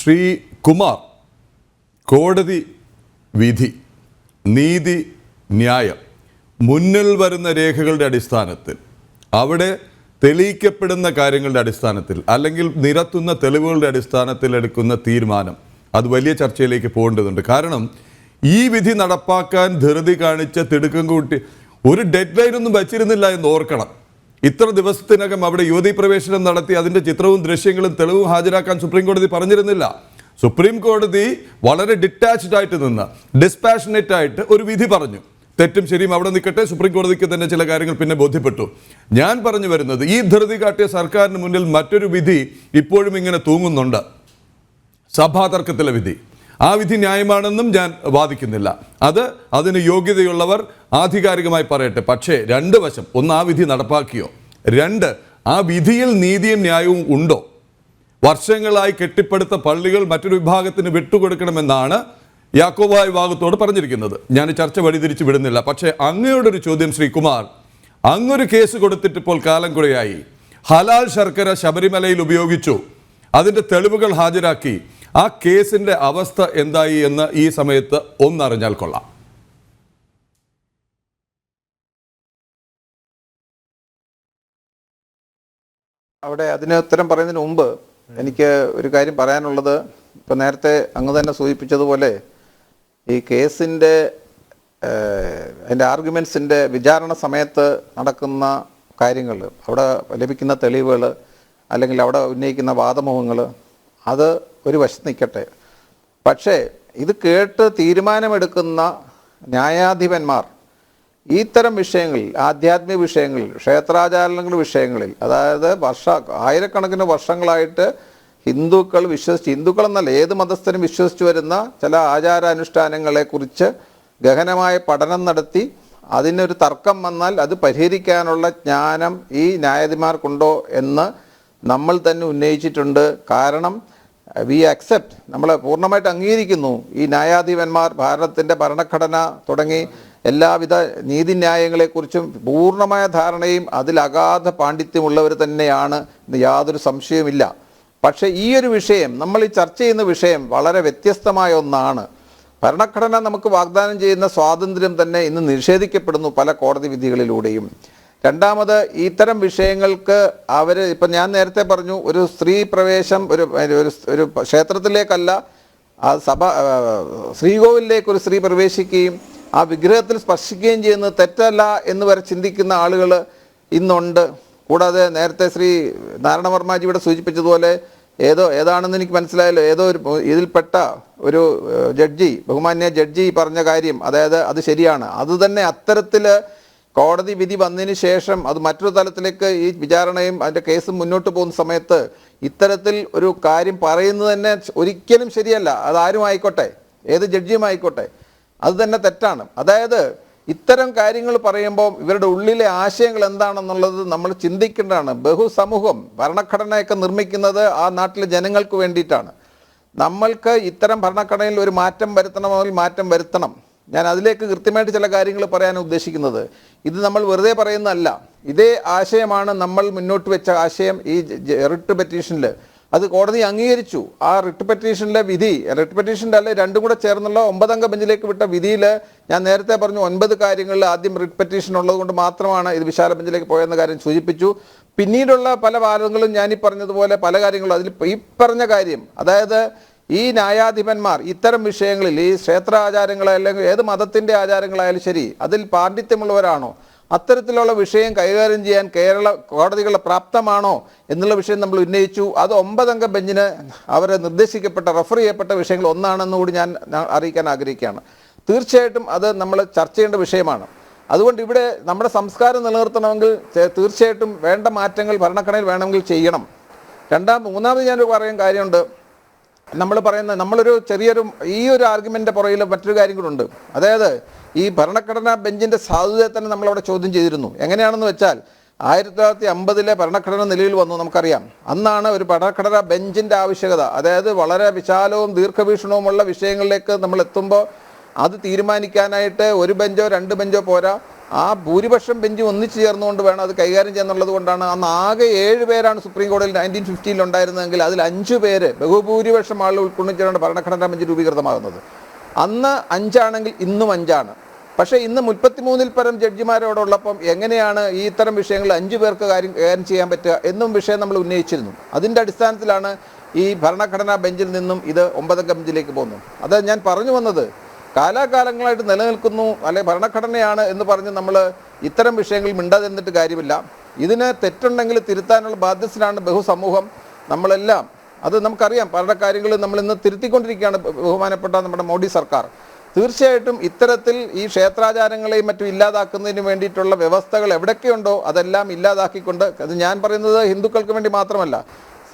ശ്രീ കുമാർ, കോടതി വിധി, നീതി, ന്യായം, മുന്നിൽ വരുന്ന രേഖകളുടെ അടിസ്ഥാനത്തിൽ, അവിടെ തെളിയിക്കപ്പെടുന്ന കാര്യങ്ങളുടെ അടിസ്ഥാനത്തിൽ അല്ലെങ്കിൽ നിരത്തുന്ന തെളിവുകളുടെ അടിസ്ഥാനത്തിൽ എടുക്കുന്ന തീരുമാനം അത് വലിയ ചർച്ചയിലേക്ക് പോകേണ്ടതുണ്ട്. കാരണം ഈ വിധി നടപ്പാക്കാൻ ധൃതി കാണിച്ച തിടുക്കം കൂട്ടി ഒരു ഡെഡ് ലൈനൊന്നും വച്ചിരുന്നില്ല എന്ന് ഓർക്കണം. ഇത്ര ദിവസത്തിനകം അവിടെ യുവതീ പ്രവേശനം നടത്തി അതിൻ്റെ ചിത്രവും ദൃശ്യങ്ങളും തെളിവും ഹാജരാക്കാൻ സുപ്രീം കോടതി പറഞ്ഞിരുന്നില്ല. സുപ്രീം കോടതി വളരെ ഡിറ്റാച്ച്ഡ് ആയിട്ട് നിന്ന് ഡിസ്പാഷനേറ്റ് ആയിട്ട് ഒരു വിധി പറഞ്ഞു. തെറ്റും ശരിയും അവിടെ നിൽക്കട്ടെ, സുപ്രീം കോടതിക്ക് തന്നെ ചില കാര്യങ്ങൾ പിന്നെ ബോധ്യപ്പെട്ടു. ഞാൻ പറഞ്ഞു വരുന്നത്, ഈ ധൃതി കാട്ടിയ സർക്കാരിന് മുന്നിൽ മറ്റൊരു വിധി ഇപ്പോഴും ഇങ്ങനെ തൂങ്ങുന്നുണ്ട്, സഭാതർക്കത്തിലെ വിധി. ആ വിധി ന്യായമാണെന്നും ഞാൻ വാദിക്കുന്നില്ല. അതിന് യോഗ്യതയുള്ളവർ ആധികാരികമായി പറയട്ടെ. പക്ഷേ രണ്ട് വശം: ഒന്ന്, ആ വിധി നടപ്പാക്കിയോ? രണ്ട്, ആ വിധിയിൽ നീതിയും ന്യായവും ഉണ്ടോ? വർഷങ്ങളായി കെട്ടിപ്പടുത്ത പള്ളികൾ മറ്റൊരു വിഭാഗത്തിന് വിട്ടുകൊടുക്കണമെന്നാണ് യാക്കോബായ വിഭാഗത്തോട് പറഞ്ഞിരിക്കുന്നത്. ഞാൻ ചർച്ച വഴിതിരിച്ച് വിടുന്നില്ല. പക്ഷേ അങ്ങയോടൊരു ചോദ്യം ശ്രീകുമാർ, അങ്ങൊരു കേസ് കൊടുത്തിട്ട് ഇപ്പോൾ കാലം കുറയായി. ഹലാൽ ശർക്കര ശബരിമലയിൽ ഉപയോഗിച്ചു, അതിൻ്റെ തെളിവുകൾ ഹാജരാക്കി. ആ കേസിൻ്റെ അവസ്ഥ എന്തായി എന്ന് ഈ സമയത്ത് ഒന്നറിഞ്ഞാൽ കൊള്ളാം. അവിടെ അതിന് ഉത്തരം പറയുന്നതിന് മുമ്പ് എനിക്ക് ഒരു കാര്യം പറയാനുള്ളത്, ഇപ്പം നേരത്തെ അങ്ങ് തന്നെ സൂചിപ്പിച്ചതുപോലെ ഈ കേസിൻ്റെ അതിൻ്റെ ആർഗ്യുമെൻസിൻ്റെ വിചാരണ സമയത്ത് നടക്കുന്ന കാര്യങ്ങൾ, അവിടെ ലഭിക്കുന്ന തെളിവുകൾ അല്ലെങ്കിൽ അവിടെ ഉന്നയിക്കുന്ന വാദമുഖങ്ങൾ, അത് ഒരു വശത്ത് നിൽക്കട്ടെ. പക്ഷേ ഇത് കേട്ട് തീരുമാനമെടുക്കുന്ന ന്യായാധിപന്മാർ ഇത്തരം വിഷയങ്ങളിൽ, ആധ്യാത്മിക വിഷയങ്ങളിൽ, ക്ഷേത്രാചാരങ്ങളുടെ വിഷയങ്ങളിൽ, അതായത് ആയിരക്കണക്കിന് വർഷങ്ങളായിട്ട് ഹിന്ദുക്കളെന്നല്ല ഏത് മതസ്ഥരും വിശ്വസിച്ചു വരുന്ന ചില ആചാരാനുഷ്ഠാനങ്ങളെക്കുറിച്ച് ഗഹനമായ പഠനം നടത്തി അതിനൊരു തർക്കം വന്നാൽ അത് പരിഹരിക്കാനുള്ള ജ്ഞാനം ഈ ന്യായാധിപന്മാർക്കുണ്ടോ എന്ന് നമ്മൾ തന്നെ ഉന്നയിച്ചിട്ടുണ്ട്. കാരണം നമ്മൾ പൂർണ്ണമായിട്ട് അംഗീകരിക്കുന്നു ഈ ന്യായാധിപന്മാർ ഭാരതത്തിൻ്റെ ഭരണഘടന തുടങ്ങി എല്ലാവിധ നീതിന്യായങ്ങളെക്കുറിച്ചും പൂർണ്ണമായ ധാരണയും അതിൽ അഗാധ പാണ്ഡിത്യമുള്ളവർ തന്നെയാണ് എന്ന് യാതൊരു സംശയവുമില്ല. പക്ഷേ ഈ ഒരു വിഷയം, നമ്മൾ ഈ ചർച്ച ചെയ്യുന്ന വിഷയം വളരെ വ്യത്യസ്തമായ ഒന്നാണ്. ഭരണഘടന നമുക്ക് വാഗ്ദാനം ചെയ്യുന്ന സ്വാതന്ത്ര്യം തന്നെ ഇന്ന് നിഷേധിക്കപ്പെടുന്നു പല കോടതി വിധികളിലൂടെയും. രണ്ടാമത്, ഇത്തരം വിഷയങ്ങൾക്ക് ഇപ്പം ഞാൻ നേരത്തെ പറഞ്ഞു, ഒരു സ്ത്രീ പ്രവേശം ഒരു ക്ഷേത്രത്തിലേക്കല്ല, ശ്രീകോവിലേക്ക് ഒരു സ്ത്രീ പ്രവേശിക്കുകയും ആ വിഗ്രഹത്തിൽ സ്പർശിക്കുകയും ചെയ്യുന്നത് തെറ്റല്ല എന്ന് വരെ ചിന്തിക്കുന്ന ആളുകൾ ഇന്നുണ്ട്. കൂടാതെ നേരത്തെ ശ്രീ നാരായണവർമ്മജി ഇവിടെ സൂചിപ്പിച്ചതുപോലെ ഏതാണെന്ന് എനിക്ക് മനസ്സിലായല്ലോ, ഏതോ ഒരു ഇതിൽപ്പെട്ട ഒരു ബഹുമാന്യ ജഡ്ജി പറഞ്ഞ കാര്യം, അതായത് അത് ശരിയാണ്. അതുതന്നെ അത്തരത്തിൽ കോടതി വിധി വന്നതിന് ശേഷം അത് മറ്റൊരു തലത്തിലേക്ക് ഈ വിചാരണയും അതിൻ്റെ കേസും മുന്നോട്ട് പോകുന്ന സമയത്ത് ഇത്തരത്തിൽ ഒരു കാര്യം പറയുന്നത് തന്നെ ഒരിക്കലും ശരിയല്ല. അതാരും ആയിക്കോട്ടെ, ഏത് ജഡ്ജിയും ആയിക്കോട്ടെ, അത് തന്നെ തെറ്റാണ്. അതായത് ഇത്തരം കാര്യങ്ങൾ പറയുമ്പോൾ ഇവരുടെ ഉള്ളിലെ ആശയങ്ങൾ എന്താണെന്നുള്ളത് നമ്മൾ ചിന്തിക്കേണ്ടതാണ്. ബഹുസമൂഹം ഭരണഘടനയൊക്കെ നിർമ്മിക്കുന്നത് ആ നാട്ടിലെ ജനങ്ങൾക്ക് വേണ്ടിയിട്ടാണ്. നമ്മൾക്ക് ഇത്തരം ഭരണഘടനയിൽ ഒരു മാറ്റം വരുത്തണമെങ്കിൽ മാറ്റം വരുത്തണം. ഞാൻ അതിലേക്ക് കൃത്യമായിട്ട് ചില കാര്യങ്ങൾ പറയാൻ ഉദ്ദേശിക്കുന്നത്. ഇത് നമ്മൾ വെറുതെ പറയുന്നതല്ല. ഇതേ ആശയമാണ് നമ്മൾ മുന്നോട്ട് വെച്ച ആശയം ഈ റിട്ട് പെറ്റീഷനിൽ. അത് കോടതി അംഗീകരിച്ചു. ആ റിട്ട് പെറ്റീഷനിലെ വിധി, റിട്ട് പെറ്റീഷൻ്റെ അല്ലെ രണ്ടും കൂടെ ചേർന്നുള്ള 9 അംഗ ബെഞ്ചിലേക്ക് വിട്ട വിധിയിൽ ഞാൻ നേരത്തെ പറഞ്ഞു 9 കാര്യങ്ങളിൽ ആദ്യം റിട്ട് പെറ്റീഷൻ ഉള്ളത് കൊണ്ട് മാത്രമാണ് ഇത് വിശാല ബെഞ്ചിലേക്ക് പോയെന്ന കാര്യം സൂചിപ്പിച്ചു. പിന്നീടുള്ള പല വാദങ്ങളും ഞാനീ പറഞ്ഞതുപോലെ പല കാര്യങ്ങളും അതിൽ ഈ പറഞ്ഞ കാര്യം, അതായത് ഈ ന്യായാധിപന്മാർ ഇത്തരം വിഷയങ്ങളിൽ, ഈ ക്ഷേത്ര ആചാരങ്ങളല്ലെങ്കിൽ ഏത് മതത്തിൻ്റെ ആചാരങ്ങളായാലും ശരി, അതിൽ പാണ്ഡിത്യമുള്ളവരാണോ, അത്തരത്തിലുള്ള വിഷയം കൈകാര്യം ചെയ്യാൻ കേരള കോടതികൾ പ്രാപ്തമാണോ എന്നുള്ള വിഷയം നമ്മൾ ഉന്നയിച്ചു. അത് 9 അംഗ ബെഞ്ചിന് അവർ നിർദ്ദേശിക്കപ്പെട്ട റെഫർ ചെയ്യപ്പെട്ട വിഷയങ്ങൾ ഒന്നാണെന്നുകൂടി ഞാൻ അറിയിക്കാൻ ആഗ്രഹിക്കുകയാണ്. തീർച്ചയായിട്ടും അത് നമ്മൾ ചർച്ച ചെയ്യേണ്ട വിഷയമാണ്. അതുകൊണ്ട് ഇവിടെ നമ്മുടെ സംസ്കാരം നിലനിർത്തണമെങ്കിൽ തീർച്ചയായിട്ടും വേണ്ട മാറ്റങ്ങൾ ഭരണഘടനയിൽ വേണമെങ്കിൽ ചെയ്യണം. മൂന്നാമത് ഞാനൊരു പറയാൻ കാര്യമുണ്ട്. നമ്മളൊരു ഈ ഒരു ആർഗ്യുമെൻ്റ് പുറകിൽ മറ്റൊരു കാര്യം കൂടെ ഉണ്ട്. അതായത് ഈ ഭരണഘടനാ ബെഞ്ചിൻ്റെ സാധുതയെ തന്നെ നമ്മളവിടെ ചോദ്യം ചെയ്തിരുന്നു. എങ്ങനെയാണെന്ന് വെച്ചാൽ 1950 ഭരണഘടന നിലവിൽ വന്നു, നമുക്കറിയാം. അന്നാണ് ഒരു ഭരണഘടനാ ബെഞ്ചിൻ്റെ ആവശ്യകത. അതായത് വളരെ വിശാലവും ദീർഘവീക്ഷണവുമുള്ള വിഷയങ്ങളിലേക്ക് നമ്മൾ എത്തുമ്പോൾ അത് തീരുമാനിക്കാനായിട്ട് 1 ബെഞ്ചോ 2 ബെഞ്ചോ പോരാ, ആ ഭൂരിപക്ഷം ബെഞ്ച് ഒന്നിച്ചു ചേർന്നുകൊണ്ട് വേണം അത് കൈകാര്യം ചെയ്യുന്നുള്ളത് കൊണ്ടാണ് അന്ന് ആകെ 7 പേരാണ് സുപ്രീം കോടതിയിൽ 1950 ഉണ്ടായിരുന്നതെങ്കിൽ അതിൽ 5 പേര് ബഹുഭൂരിപക്ഷം ആളുകൾ ഉൾക്കൊള്ളിച്ചാണ് ഭരണഘടനാ ബെഞ്ച് രൂപീകൃതമാകുന്നത്. അന്ന് 5 ആണെങ്കിൽ ഇന്നും 5 ആണ്. പക്ഷേ ഇന്ന് 33-ൽ പരം ജഡ്ജിമാരോടുള്ളപ്പം എങ്ങനെയാണ് ഈ ഇത്തരം വിഷയങ്ങളിൽ 5 പേർക്ക് കൈകാര്യം ചെയ്യാൻ പറ്റുക എന്നും വിഷയം നമ്മൾ ഉന്നയിച്ചിരുന്നു. അതിൻ്റെ അടിസ്ഥാനത്തിലാണ് ഈ ഭരണഘടനാ ബെഞ്ചിൽ നിന്നും ഇത് 9 ബെഞ്ചിലേക്ക് പോകുന്നത്. അത് ഞാൻ പറഞ്ഞു വന്നത്, കാലാകാലങ്ങളായിട്ട് നിലനിൽക്കുന്നു അല്ലെ ഭരണഘടനയാണ് എന്ന് പറഞ്ഞ് നമ്മൾ ഇത്തരം വിഷയങ്ങളിൽ മിണ്ടാതിരുന്നിട്ട് കാര്യമില്ല. ഇതിന് തെറ്റുണ്ടെങ്കിൽ തിരുത്താനുള്ള ബാധ്യസ്ഥനാണ് ബഹുസമൂഹം, നമ്മളെല്ലാം. അത് നമുക്കറിയാം, പല കാര്യങ്ങളും നമ്മൾ ഇന്ന് തിരുത്തിക്കൊണ്ടിരിക്കുകയാണ് ബഹുമാനപ്പെട്ട നമ്മുടെ മോഡി സർക്കാർ. തീർച്ചയായിട്ടും ഇത്തരത്തിൽ ഈ ക്ഷേത്രാചാരങ്ങളെയും മറ്റും ഇല്ലാതാക്കുന്നതിന് വേണ്ടിയിട്ടുള്ള വ്യവസ്ഥകൾ എവിടെയൊക്കെയുണ്ടോ അതെല്ലാം ഇല്ലാതാക്കിക്കൊണ്ട്, അത് ഞാൻ പറയുന്നത് ഹിന്ദുക്കൾക്ക് വേണ്ടി മാത്രമല്ല,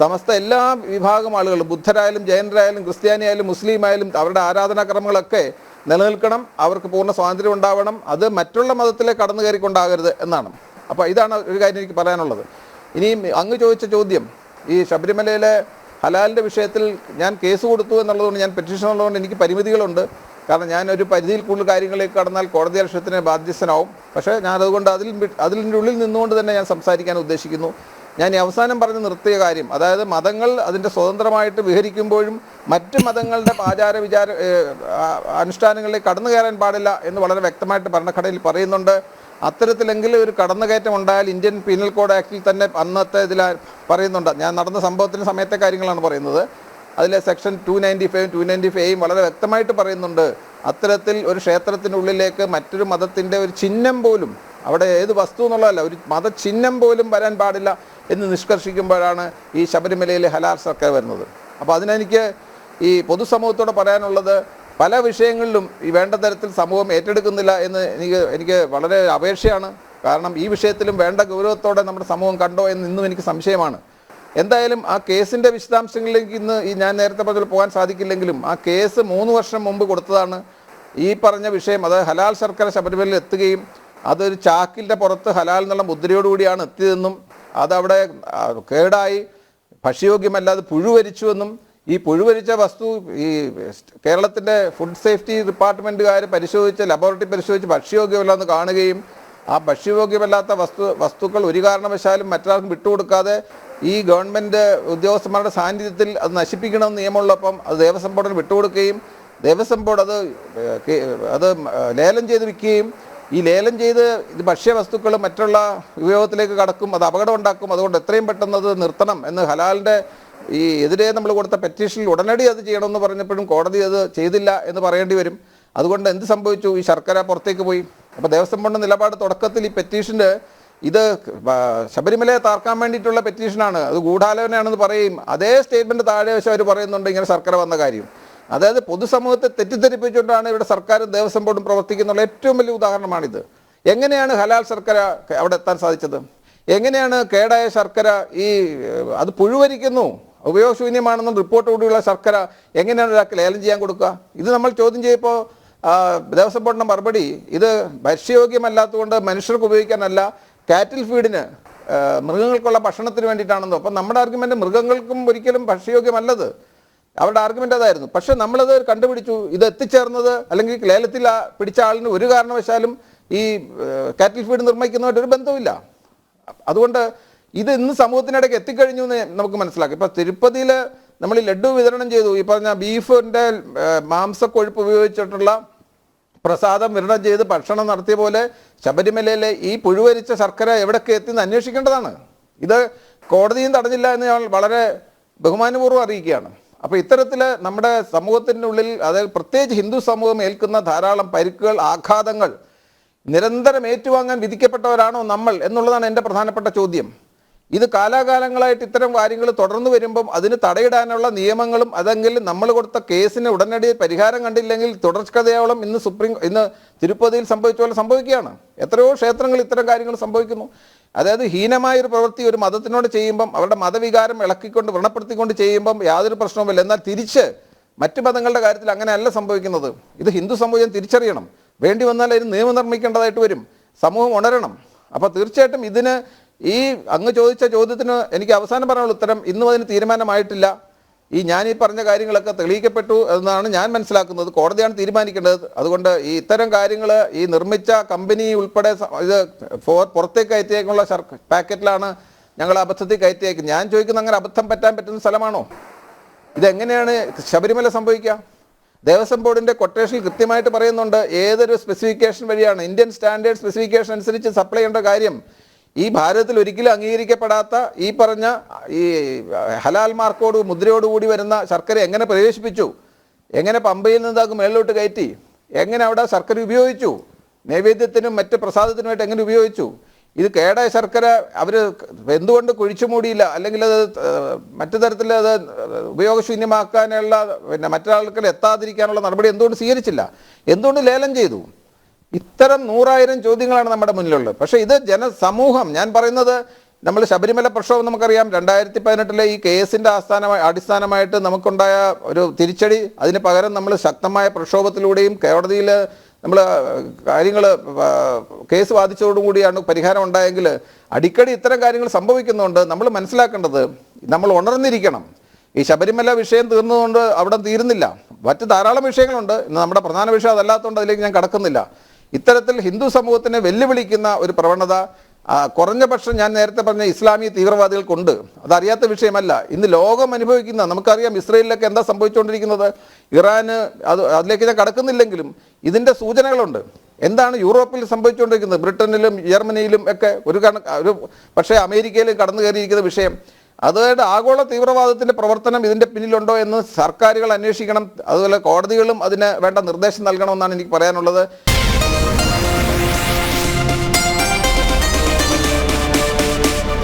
സമസ്ത എല്ലാ വിഭാഗം ആളുകളും, ബുദ്ധരായാലും ജൈനരായാലും ക്രിസ്ത്യാനിയായാലും മുസ്ലിം ആയാലും അവരുടെ ആരാധനാക്രമങ്ങളൊക്കെ നിലനിൽക്കണം, അവർക്ക് പൂർണ്ണ സ്വാതന്ത്ര്യം ഉണ്ടാവണം, അത് മറ്റുള്ള മതത്തിലേക്ക് കടന്നു കയറിക്കൊണ്ടാകരുത് എന്നാണ്. അപ്പോൾ ഇതാണ് ഒരു കാര്യം എനിക്ക് പറയാനുള്ളത്. ഇനിയും അങ്ങ് ചോദിച്ച ചോദ്യം, ഈ ശബരിമലയിലെ ഹലാലിൻ്റെ വിഷയത്തിൽ ഞാൻ കേസ് കൊടുത്തു എന്നുള്ളതുകൊണ്ട്, ഞാൻ പെറ്റീഷൻ ഉള്ളതുകൊണ്ട് എനിക്ക് പരിമിതികളുണ്ട്. കാരണം ഞാൻ ഒരു പരിധിയിൽ കൂടുതൽ കാര്യങ്ങളിലേക്ക് കടന്നാൽ കോടതി അലക്ഷ്യത്തിന് ബാധ്യസ്ഥനാവും. പക്ഷേ ഞാൻ അതുകൊണ്ട് അതിൻ്റെ ഉള്ളിൽ നിന്നുകൊണ്ട് തന്നെ ഞാൻ സംസാരിക്കാൻ ഉദ്ദേശിക്കുന്നു. ഞാൻ ഈ അവസാനം പറഞ്ഞ് നിർത്തിയ കാര്യം, അതായത് മതങ്ങൾ അതിൻ്റെ സ്വതന്ത്രമായിട്ട് വിഹരിക്കുമ്പോഴും മറ്റ് മതങ്ങളുടെ അനുഷ്ഠാനങ്ങളിലേക്ക് കടന്നു കയറാൻ പാടില്ല എന്ന് വളരെ വ്യക്തമായിട്ട് ഭരണഘടനയിൽ പറയുന്നുണ്ട്. അത്തരത്തിലെങ്കിലും ഒരു കടന്നുകയറ്റം ഉണ്ടായാൽ ഇന്ത്യൻ പീനൽ കോഡ് ആക്ടിൽ തന്നെ അന്നത്തെ ഇതിൽ പറയുന്നുണ്ട്. ഞാൻ നടന്ന സംഭവത്തിന് സമയത്തെ കാര്യങ്ങളാണ് പറയുന്നത്. അതിലെ സെക്ഷൻ 295 295 വളരെ വ്യക്തമായിട്ട് പറയുന്നുണ്ട്, അത്തരത്തിൽ ഒരു ക്ഷേത്രത്തിനുള്ളിലേക്ക് മറ്റൊരു മതത്തിൻ്റെ ഒരു ചിഹ്നം പോലും, അവിടെ ഏത് വസ്തു എന്നുള്ളതല്ല, ഒരു മതചിഹ്നം പോലും വരാൻ പാടില്ല എന്ന് നിഷ്കർഷിക്കുമ്പോഴാണ് ഈ ശബരിമലയിലെ ഹലാൽ സർക്കാർ വരുന്നത്. അപ്പോൾ അതിനെനിക്ക് ഈ പൊതുസമൂഹത്തോട് പറയാനുള്ളത്, പല വിഷയങ്ങളിലും ഈ വേണ്ട തരത്തിൽ സമൂഹം ഏറ്റെടുക്കുന്നില്ല എന്ന് എനിക്ക് വളരെ അപേക്ഷയാണ്. കാരണം ഈ വിഷയത്തിലും വേണ്ട ഗൗരവത്തോടെ നമ്മുടെ സമൂഹം കണ്ടോ എന്ന് ഇന്നും എനിക്ക് സംശയമാണ്. എന്തായാലും ആ കേസിൻ്റെ വിശദാംശങ്ങളിലേക്ക് ഇന്ന് ഞാൻ നേരത്തെ പറഞ്ഞ പോകാൻ സാധിക്കില്ലെങ്കിലും, ആ കേസ് 3 വർഷം മുമ്പ് കൊടുത്തതാണ്. ഈ പറഞ്ഞ വിഷയം, അത് ഹലാൽ ശർക്കര ശബരിമലയിൽ എത്തുകയും അതൊരു ചാക്കിൻ്റെ പുറത്ത് ഹലാൽ എന്നുള്ള മുദ്രയോടുകൂടിയാണ് എത്തിയതെന്നും അതവിടെ കേടായി ഭക്ഷ്യയോഗ്യമല്ലാതെ പുഴുവരിച്ചുവെന്നും, ഈ പുഴുവരിച്ച വസ്തു ഈ കേരളത്തിൻ്റെ ഫുഡ് സേഫ്റ്റി ഡിപ്പാർട്ട്മെൻറ്റുകാർ ലബോറട്ടറി പരിശോധിച്ച് ഭക്ഷ്യയോഗ്യമല്ലെന്ന് കാണുകയും ആ ഭക്ഷ്യയോഗ്യമല്ലാത്ത വസ്തുക്കൾ ഒരു കാരണവശാലും മറ്റൊരാൾക്കും വിട്ടുകൊടുക്കാതെ ഈ ഗവൺമെൻറ് ഉദ്യോഗസ്ഥന്മാരുടെ സാന്നിധ്യത്തിൽ അത് നശിപ്പിക്കണമെന്ന് നിയമമുള്ളപ്പം അത് ദേവസ്വം ബോർഡിന് വിട്ടുകൊടുക്കുകയും ദേവസ്വം ബോർഡ് അത് ലേലം ചെയ്ത് വിൽക്കുകയും, ഈ ലേലം ചെയ്ത് ഇത് ഭക്ഷ്യവസ്തുക്കൾ മറ്റുള്ള ഉപയോഗത്തിലേക്ക് കടക്കും, അത് അപകടം ഉണ്ടാക്കും, അതുകൊണ്ട് എത്രയും പെട്ടെന്ന് അത് നിർത്തണം എന്ന് ഹലാലിൻ്റെ ഈ എതിരെ നമ്മൾ കൊടുത്ത പെറ്റീഷനിൽ ഉടനടി അത് ചെയ്യണമെന്ന് പറഞ്ഞപ്പോഴും കോടതി അത് ചെയ്തില്ല എന്ന് പറയേണ്ടി വരും. അതുകൊണ്ട് എന്ത് സംഭവിച്ചു? ഈ ശർക്കര പുറത്തേക്ക് പോയി. അപ്പോൾ ദേവസ്വം ബോർഡിൻ്റെ നിലപാട് തുടക്കത്തിൽ ഈ പെറ്റീഷൻ്റെ ഇത് ശബരിമലയെ താർക്കാൻ വേണ്ടിയിട്ടുള്ള പെറ്റീഷനാണ്, അത് ഗൂഢാലോചനയാണെന്ന് പറയും. അതേ സ്റ്റേറ്റ്മെൻറ്റ് താഴെ വെച്ച് അവർ പറയുന്നുണ്ട് ഇങ്ങനെ ശർക്കര വന്ന കാര്യം. അതായത് പൊതുസമൂഹത്തെ തെറ്റിദ്ധരിപ്പിച്ചുകൊണ്ടാണ് ഇവിടെ സർക്കാരും ദേവസ്വം ബോർഡും പ്രവർത്തിക്കുന്നുള്ള ഏറ്റവും വലിയ ഉദാഹരണമാണിത്. എങ്ങനെയാണ് ഹലാൽ ശർക്കര അവിടെ എത്താൻ സാധിച്ചത്? എങ്ങനെയാണ് കേടായ ശർക്കര അത് പുഴുവരിക്കുന്നു, ഉപയോഗശൂന്യമാണെന്നും റിപ്പോർട്ടോടുകൂടിയുള്ള ശർക്കര എങ്ങനെയാണ് ഒരാൾക്ക് ലേലം ചെയ്യാൻ കൊടുക്കുക? ഇത് നമ്മൾ ചോദ്യം ചെയ്യപ്പോൾ ദേവസ്വം ബോർഡിൻ്റെ മറുപടി, ഇത് ഭക്ഷ്യയോഗ്യമല്ലാത്തതുകൊണ്ട് മനുഷ്യർക്ക് ഉപയോഗിക്കാനല്ല, കാറ്റിൽ ഫീഡിന് മൃഗങ്ങൾക്കുള്ള ഭക്ഷണത്തിന് വേണ്ടിയിട്ടാണെന്നോ. അപ്പം നമ്മുടെ ആർഗ്യുമെൻ്റ് മൃഗങ്ങൾക്കും ഒരിക്കലും ഭക്ഷ്യയോഗ്യമല്ലത്, അവരുടെ ആർഗ്യുമെൻ്റ് അതായിരുന്നു. പക്ഷെ നമ്മളത് കണ്ടുപിടിച്ചു, ഇത് എത്തിച്ചേർന്നത് അല്ലെങ്കിൽ ലേലത്തിൽ പിടിച്ച ആളിന് ഒരു കാരണവശാലും ഈ കാറ്റിൽ ഫീഡ് നിർമ്മിക്കുന്നതായിട്ടൊരു ബന്ധവുമില്ല. അതുകൊണ്ട് ഇത് ഇന്ന് സമൂഹത്തിനിടയ്ക്ക് എത്തിക്കഴിഞ്ഞു എന്ന് നമുക്ക് മനസ്സിലാക്കാം. ഇപ്പം തിരുപ്പതിയിൽ നമ്മൾ ഈ ലഡ്ഡു വിതരണം ചെയ്തു, ഈ പറഞ്ഞ ബീഫിൻ്റെ മാംസക്കൊഴുപ്പ് ഉപയോഗിച്ചിട്ടുള്ള പ്രസാദം വിതരണം ചെയ്ത് ഭക്ഷണം നടത്തിയ പോലെ ശബരിമലയിലെ ഈ പുഴുവരിച്ച ശർക്കര എവിടെയൊക്കെ എത്തിയെന്ന് അന്വേഷിക്കേണ്ടതാണ്. ഇത് കോടതിയും തടഞ്ഞില്ല എന്ന് ഞാൻ വളരെ ബഹുമാനപൂർവ്വം അറിയിക്കുകയാണ്. അപ്പോൾ ഇത്തരത്തിൽ നമ്മുടെ സമൂഹത്തിൻ്റെ ഉള്ളിൽ, അതായത് പ്രത്യേകിച്ച് ഹിന്ദു സമൂഹം ഏൽക്കുന്ന ധാരാളം പരിക്കുകൾ, ആഘാതങ്ങൾ നിരന്തരം ഏറ്റുവാങ്ങാൻ വിധിക്കപ്പെട്ടവരാണോ നമ്മൾ എന്നുള്ളതാണ് എൻ്റെ പ്രധാനപ്പെട്ട ചോദ്യം. ഇത് കാലാകാലങ്ങളായിട്ട് ഇത്തരം കാര്യങ്ങൾ തുടർന്നു വരുമ്പം അതിന് തടയിടാനുള്ള നിയമങ്ങളും, അതെങ്കിലും നമ്മൾ കൊടുത്ത കേസിന് ഉടനടി പരിഹാരം കണ്ടില്ലെങ്കിൽ തുടർക്കഥയോളം ഇന്ന് തിരുപ്പതിയിൽ സംഭവിച്ച പോലെ സംഭവിക്കുകയാണ്. എത്രയോ ക്ഷേത്രങ്ങൾ ഇത്തരം കാര്യങ്ങൾ സംഭവിക്കുന്നു. അതായത് ഹീനമായൊരു പ്രവൃത്തി ഒരു മതത്തിനോട് ചെയ്യുമ്പം, അവരുടെ മതവികാരം ഇളക്കിക്കൊണ്ട് വ്രണപ്പെടുത്തിക്കൊണ്ട് ചെയ്യുമ്പം യാതൊരു പ്രശ്നവുമില്ല. എന്നാൽ തിരിച്ച് മറ്റ് മതങ്ങളുടെ കാര്യത്തിൽ അങ്ങനെയല്ല സംഭവിക്കുന്നത്. ഇത് ഹിന്ദു സമൂഹം തിരിച്ചറിയണം. വേണ്ടി വന്നാൽ അതിന് നിയമം നിർമ്മിക്കേണ്ടതായിട്ട് വരും. സമൂഹം ഉണരണം. അപ്പോൾ തീർച്ചയായിട്ടും ഇതിന്, ഈ അങ്ങ് ചോദിച്ച ചോദ്യത്തിന് എനിക്ക് അവസാനം പറയാനുള്ള ഉത്തരം, ഇന്നും അതിന് തീരുമാനമായിട്ടില്ല. ഞാൻ ഈ പറഞ്ഞ കാര്യങ്ങളൊക്കെ തെളിയിക്കപ്പെട്ടു എന്നാണ് ഞാൻ മനസ്സിലാക്കുന്നത്. കോടതിയാണ് തീരുമാനിക്കേണ്ടത്. അതുകൊണ്ട് ഈ ഇത്തരം കാര്യങ്ങൾ ഈ നിർമ്മിച്ച കമ്പനി ഉൾപ്പെടെ ഇത് പുറത്തേക്ക് കയറ്റിയേക്കുള്ള പാക്കറ്റിലാണ് ഞങ്ങൾ അബദ്ധത്തിൽ കയറ്റിയേക്കുന്നത്. ഞാൻ ചോദിക്കുന്നത്, അങ്ങനെ അബദ്ധം പറ്റുന്ന സ്ഥലമാണോ? ഇതെങ്ങനെയാണ് ശബരിമല സംഭവിക്കുക? ദേവസ്വം ബോർഡിൻ്റെ കൊട്ടേഷനിൽ കൃത്യമായിട്ട് പറയുന്നുണ്ട് ഏതൊരു സ്പെസിഫിക്കേഷൻ വഴിയാണ് ഇന്ത്യൻ സ്റ്റാൻഡേർഡ് സ്പെസിഫിക്കേഷൻ അനുസരിച്ച് സപ്ലൈ ചെയ്യേണ്ട കാര്യം. ഈ ഭാരതത്തിൽ ഒരിക്കലും അംഗീകരിക്കപ്പെടാത്ത ഈ പറഞ്ഞ ഈ ഹലാൽ മാർക്കോട് മുദ്രയോടുകൂടി വരുന്ന ശർക്കര എങ്ങനെ പ്രവേശിപ്പിച്ചു? എങ്ങനെ പമ്പയിൽ നിന്നാകും മേളിലോട്ട് കയറ്റി? എങ്ങനെ അവിടെ ശർക്കര ഉപയോഗിച്ചു? നൈവേദ്യത്തിനും മറ്റ് പ്രസാദത്തിനുമായിട്ട് എങ്ങനെ ഉപയോഗിച്ചു? ഇത് കേടായ ശർക്കര അവർ എന്തുകൊണ്ട് കുഴിച്ചു മൂടിയില്ല? അല്ലെങ്കിൽ അത് മറ്റു തരത്തിൽ അത് ഉപയോഗശൂന്യമാക്കാനുള്ള മറ്റൊരാൾക്ക് എത്താതിരിക്കാനുള്ള നടപടി എന്തുകൊണ്ട് സ്വീകരിച്ചില്ല? എന്തുകൊണ്ട് ലേലം ചെയ്തു? ഇത്തരം 100,000 ചോദ്യങ്ങളാണ് നമ്മുടെ മുന്നിലുള്ളത്. പക്ഷേ ഇത് ജനസമൂഹം, ഞാൻ പറയുന്നത്, നമ്മൾ ശബരിമല പ്രക്ഷോഭം നമുക്കറിയാം. 2018 ഈ കേസിൻ്റെ അടിസ്ഥാനമായിട്ട് നമുക്കുണ്ടായ ഒരു തിരിച്ചടി, അതിന് പകരം നമ്മൾ ശക്തമായ പ്രക്ഷോഭത്തിലൂടെയും കോടതിയിൽ നമ്മൾ കാര്യങ്ങൾ കേസ് വാദിച്ചതോടുകൂടിയാണ് പരിഹാരം ഉണ്ടായെങ്കിൽ അടിക്കടി ഇത്തരം കാര്യങ്ങൾ സംഭവിക്കുന്നുണ്ട്. നമ്മൾ മനസ്സിലാക്കേണ്ടത്, നമ്മൾ ഉണർന്നിരിക്കണം. ഈ ശബരിമല വിഷയം തീർന്നതുകൊണ്ട് അവിടെ തീരുന്നില്ല. മറ്റ് ധാരാളം വിഷയങ്ങളുണ്ട്. ഇന്ന് നമ്മുടെ പ്രധാന വിഷയം അതല്ലാത്തതുകൊണ്ട് അതിലേക്ക് ഞാൻ കടക്കുന്നില്ല. ഇത്തരത്തിൽ ഹിന്ദു സമൂഹത്തിനെ വെല്ലുവിളിക്കുന്ന ഒരു പ്രവണത കുറഞ്ഞ പക്ഷം ഞാൻ നേരത്തെ പറഞ്ഞ ഇസ്ലാമിക തീവ്രവാദികൾക്കുണ്ട്. അതറിയാത്ത വിഷയമല്ല. ഇന്ന് ലോകം അനുഭവിക്കുന്ന, നമുക്കറിയാം ഇസ്രയേലിലൊക്കെ എന്താ സംഭവിച്ചുകൊണ്ടിരിക്കുന്നത്. ഇറാന് അതിലേക്ക് ഞാൻ കടക്കുന്നില്ലെങ്കിലും ഇതിൻ്റെ സൂചനകളുണ്ട്. എന്താണ് യൂറോപ്പിൽ സംഭവിച്ചുകൊണ്ടിരിക്കുന്നത്? ബ്രിട്ടനിലും ജർമ്മനിയിലും ഒക്കെ ഒരു പക്ഷേ അമേരിക്കയിലും കടന്നു കയറിയിരിക്കുന്ന വിഷയം. അതായത് ആഗോള തീവ്രവാദത്തിൻ്റെ പ്രവർത്തനം ഇതിൻ്റെ പിന്നിലുണ്ടോ എന്ന് സർക്കാരുകൾ അന്വേഷിക്കണം. അതുപോലെ കോടതികളും അതിന് വേണ്ട നിർദ്ദേശം നൽകണമെന്നാണ് എനിക്ക് പറയാനുള്ളത്.